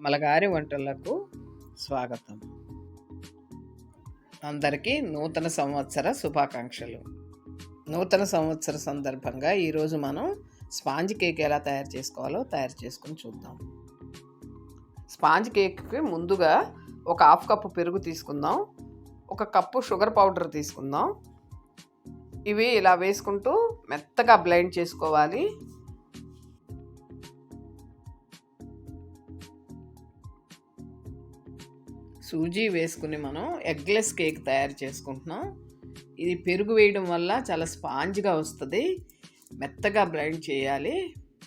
అమలగారి వంటలకు స్వాగతం. అందరికీ నూతన సంవత్సర శుభాకాంక్షలు. నూతన సంవత్సర సందర్భంగా ఈరోజు మనం స్పాంజ్ కేక్ ఎలా తయారు చేసుకుని చూద్దాం. స్పాంజ్ కేక్కి ముందుగా ఒక 1/2 కప్పు పెరుగు తీసుకుందాం. 1 కప్పు షుగర్ పౌడర్ తీసుకుందాం. ఇవి ఇలా వేసుకుంటూ మెత్తగా బ్లెండ్ చేసుకోవాలి. సూజీ వేసుకుని మనం ఎగ్లెస్ కేక్ తయారు చేసుకుంటున్నాం. ఇది పెరుగు వేయడం వల్ల చాలా స్పాంజ్గా వస్తుంది. మెత్తగా బ్లెండ్ చేయాలి.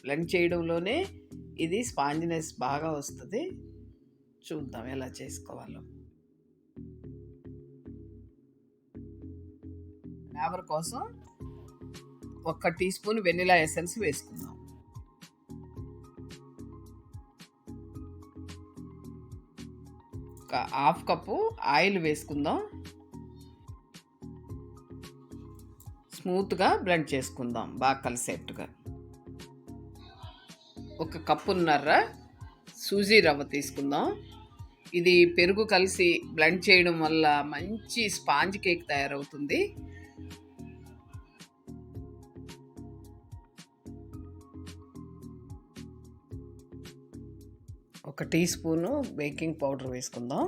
బ్లెండ్ చేయడంలోనే ఇది స్పాంజినెస్ బాగా వస్తుంది. చూద్దాం ఎలా చేసుకోవాలో. ఫ్లేవర్ కోసం 1 టీ స్పూన్ వెనిలా ఎసెన్స్ వేసుకుందాం. ఒక 1/2 కప్పు ఆయిల్ వేసుకుందాం. స్మూత్గా బ్లెండ్ చేసుకుందాం బాగా కలిసేట్టుగా. 1 కప్పున్నర సూజీ రవ్వ తీసుకుందాం. ఇది పెరుగు కలిసి బ్లెండ్ చేయడం వల్ల మంచి స్పాంజ్ కేక్ తయారవుతుంది. ఒక టీ స్పూను బేకింగ్ పౌడర్ వేసుకుందాం.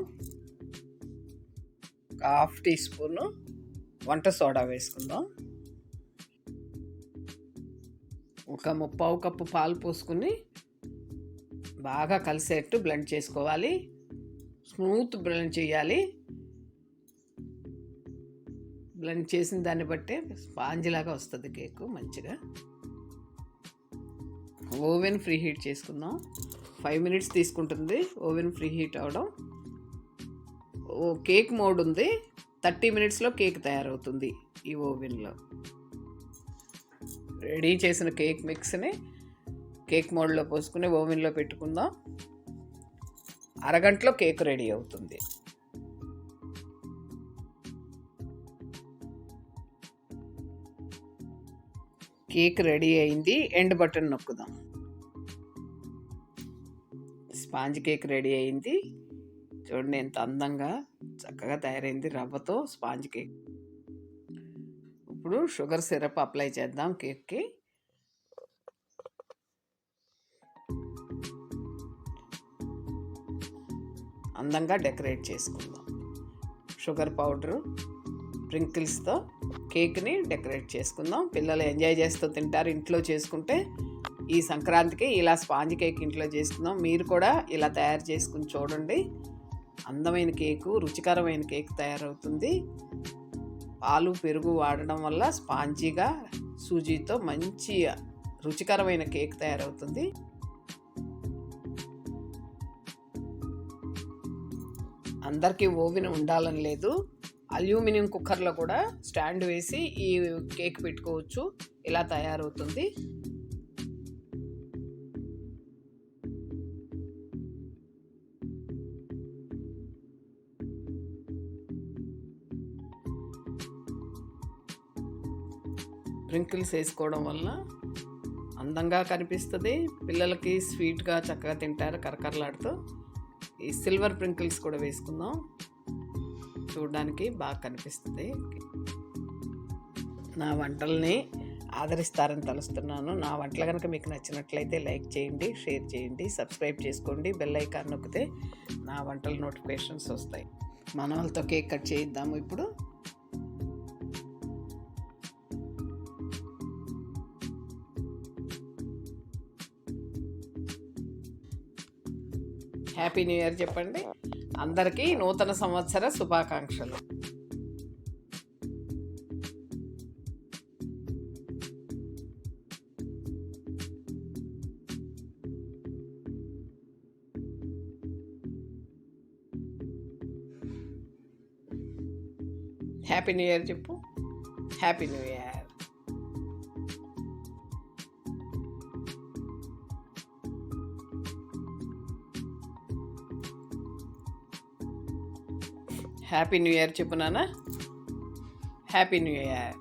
1/2 టీ స్పూను వంట సోడా వేసుకుందాం. ఒక 3/4 కప్పు పాలు పోసుకుని బాగా కలిసేట్టు బ్లెండ్ చేసుకోవాలి. స్మూత్ బ్లెండ్ చేయాలి. బ్లెండ్ చేసిన దాన్ని బట్టే స్పాంజ్ లాగా వస్తుంది కేకు మంచిగా. ఓవెన్ ఫ్రీ హీట్ చేసుకుందాం. 5 మినిట్స్ తీసుకుంటుంది ఓవెన్ ఫ్రీ హీట్ అవడం. కేక్ మోడ్ ఉంది. 30 మినిట్స్లో కేక్ తయారవుతుంది ఈ ఓవెన్లో. రెడీ చేసిన కేక్ మిక్స్ని కేక్ మోడ్లో పోసుకుని ఓవెన్లో పెట్టుకుందాం. అరగంటలో కేక్ రెడీ అవుతుంది. కేక్ రెడీ అయింది. ఎండ్ బటన్ నొక్కుదాం. స్పాంజ్ కేక్ రెడీ అయింది. చూడండి ఎంత అందంగా చక్కగా తయారైంది రవ్వతో స్పాంజ్ కేక్. ఇప్పుడు షుగర్ సిరప్ అప్లై చేద్దాం కేక్కి. అందంగా డెకరేట్ చేసుకుందాం. షుగర్ పౌడరు స్ప్రింకిల్స్తో కేక్ని డెకరేట్ చేసుకుందాం. పిల్లలు ఎంజాయ్ చేస్తూ తింటారు. ఇంట్లో చేసుకుంటే ఈ సంక్రాంతికి ఇలా స్పాంజ్ కేక్ ఇంట్లో చేసుకుందాం. మీరు కూడా ఇలా తయారు చేసుకుని చూడండి. అందమైన కేకు, రుచికరమైన కేక్ తయారవుతుంది. పాలు పెరుగు వాడడం వల్ల స్పాంజీగా సూజీతో మంచి రుచికరమైన కేక్ తయారవుతుంది. అందరికీ ఓవెన్ ఉండాలని లేదు. అల్యూమినియం కుక్కర్లో కూడా స్టాండ్ వేసి ఈ కేక్ పెట్టుకోవచ్చు. ఇలా తయారవుతుంది. స్ప్రింకిల్స్ వేసుకోవడం వల్ల అందంగా కనిపిస్తుంది. పిల్లలకి స్వీట్గా చక్కగా తింటారు కరకరలాడుతూ. ఈ సిల్వర్ స్ప్రింకిల్స్ కూడా వేసుకుందాం. చూడడానికి బాగా కనిపిస్తుంది. నా వంటల్ని ఆదరిస్తారని తలుస్తున్నాను. నా వంటలు కనుక మీకు నచ్చినట్లయితే లైక్ చేయండి, షేర్ చేయండి, సబ్స్క్రైబ్ చేసుకోండి. బెల్ ఐకాన్ నొక్కితే నా వంటల నోటిఫికేషన్స్ వస్తాయి. మన వాళ్ళతో కేక్ కట్ చేయిద్దాము ఇప్పుడు. హ్యాపీ న్యూ ఇయర్ చెప్పండి. అందరికీ నూతన సంవత్సర శుభాకాంక్షలు. హ్యాపీ న్యూ ఇయర్ చెప్పు. Happy new year. Happy new year చెప్పు నాన్న. Happy new year.